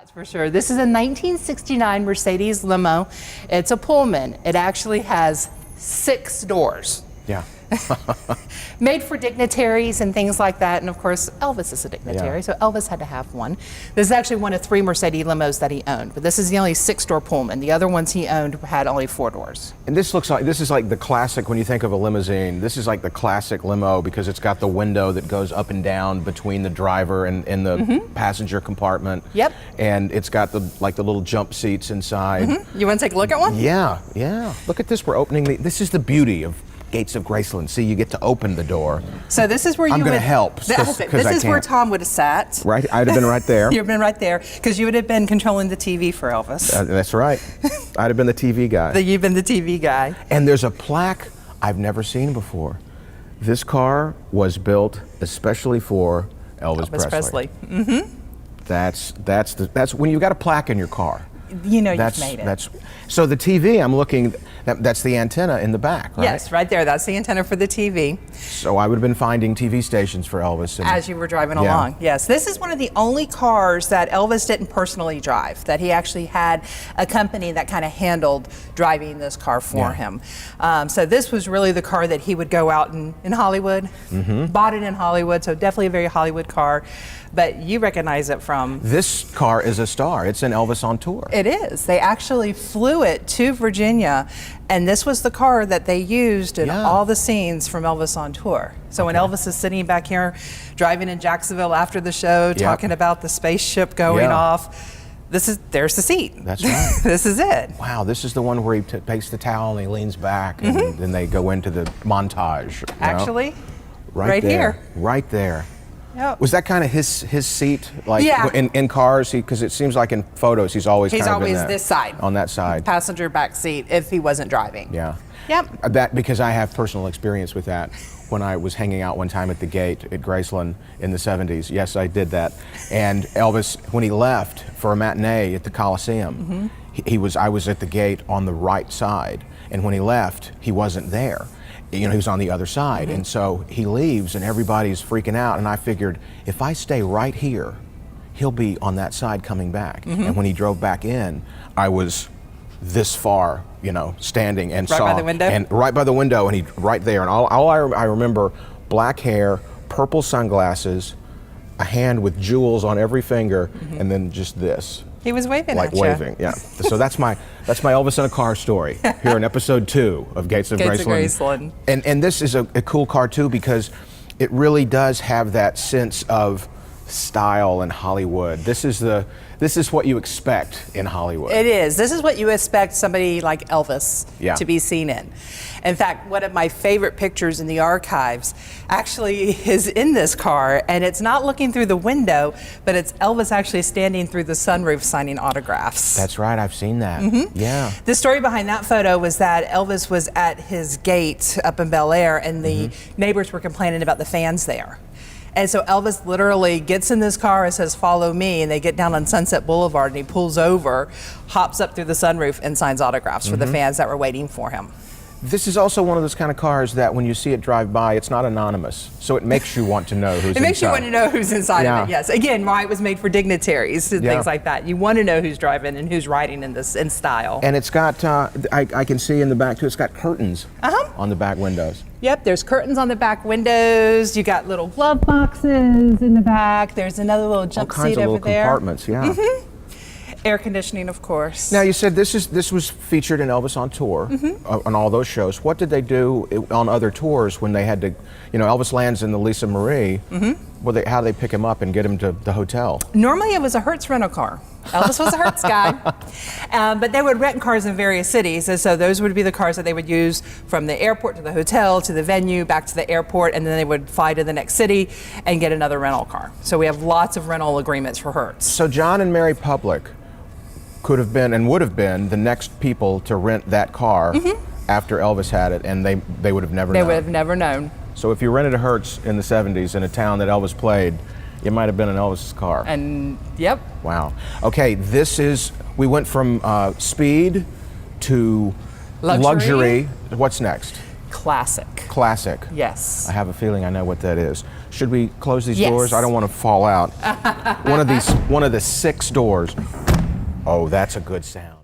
That's for sure. This is a 1969 Mercedes limo. It's a Pullman. It actually has 6 doors. Yeah. Made for dignitaries and things like that. And of course, Elvis is a dignitary, so Elvis had to have one. This is actually one of 3 Mercedes limos that he owned, but this is the only 6-door Pullman. The other ones he owned had only 4 doors. And this is like the classic, when you think of a limousine, this is like the classic limo because it's got the window that goes up and down between the driver and the passenger compartment. Yep. And it's got the little jump seats inside. You want to take a look at one? Yeah, yeah. Look at this, we're opening this is the beauty of Gates of Graceland. See, you get to open the door. So this is where you I'm going to would help. This is where Tom would have sat. Right, I'd have been right there. You've been right there because you would have been controlling the TV for Elvis. That's right. I'd have been the TV guy. You've been the TV guy. And there's a plaque I've never seen before. This car was built especially for Elvis Presley. That's when you've got a plaque in your car. You know you've made it. So the TV, I'm looking, that's the antenna in the back, right? Yes, right there. That's the antenna for the TV. So I would have been finding TV stations for Elvis. As you were driving along, yes. This is one of the only cars that Elvis didn't personally drive, that he actually had a company that kind of handled driving this car for him. So this was really the car that he would go out in Hollywood, bought it in Hollywood, so definitely a very Hollywood car. But you recognize it from... This car is a star. It's an Elvis on tour. It is. They actually flew it to Virginia, and this was the car that they used in all the scenes from Elvis on tour. So when Elvis is sitting back here, driving in Jacksonville after the show, talking about the spaceship going off, there's the seat. That's right. This is it. Wow, this is the one where he takes the towel and he leans back, and then they go into the montage. Actually, right here. Right there. Yep. Was that kind of his seat, like in cars? Because it seems like in photos he's always this side, on that side, passenger back seat, if he wasn't driving. Yeah. Yep. That because I have personal experience with that. When I was hanging out one time at the gate at Graceland in the 70s, yes, I did that. And Elvis, when he left for a matinee at the Coliseum, I was at the gate on the right side, and when he left, he wasn't there. You know, he was on the other side, and so he leaves and everybody's freaking out, and I figured if I stay right here, he'll be on that side coming back. And when he drove back in, I was this far, you know, standing and saw... Right by the window? And right by the window, and he right there, and all I remember, black hair, purple sunglasses, a hand with jewels on every finger, and then just this. He was waving like at you. waving, yeah. So that's my Elvis in a car story here in episode 2 of Gates of Graceland. And this is a cool car too because it really does have that sense of style in Hollywood. This is what you expect in Hollywood. It is. This is what you expect somebody like Elvis to be seen in. In fact, one of my favorite pictures in the archives actually is in this car, and it's not looking through the window, but it's Elvis actually standing through the sunroof signing autographs. That's right, I've seen that. Yeah. The story behind that photo was that Elvis was at his gate up in Bel Air, and the neighbors were complaining about the fans there. And so Elvis literally gets in this car and says, "Follow me," and they get down on Sunset Boulevard, and he pulls over, hops up through the sunroof, and signs autographs for the fans that were waiting for him. This is also one of those kind of cars that when you see it drive by, it's not anonymous. So it makes you want to know who's inside. It makes you want to know who's inside of it, yes. Again, why it was made for dignitaries and things like that. You want to know who's driving and who's riding in this in style. And it's got, I can see in the back too, it's got curtains on the back windows. Yep, there's curtains on the back windows. You got little glove boxes in the back. There's another little jump seat over there. All kinds of little compartments, yeah. Air conditioning, of course. Now you said this was featured in Elvis on tour, on all those shows. What did they do on other tours when they had to, you know, Elvis lands in the Lisa Marie, how do they pick him up and get him to the hotel? Normally it was a Hertz rental car. Elvis was a Hertz guy, but they would rent cars in various cities, and so those would be the cars that they would use from the airport to the hotel to the venue, back to the airport, and then they would fly to the next city and get another rental car. So we have lots of rental agreements for Hertz. So John and Mary Public could have been and would have been the next people to rent that car after Elvis had it, and they would have never known. They would have never known. So if you rented a Hertz in the 70s in a town that Elvis played, it might have been in Elvis's car. And yep. Wow. Okay, we went from speed to luxury. What's next? Classic. Classic. Yes. I have a feeling I know what that is. Should we close these Yes. doors? I don't want to fall out. One of the 6 doors. Oh, that's a good sound.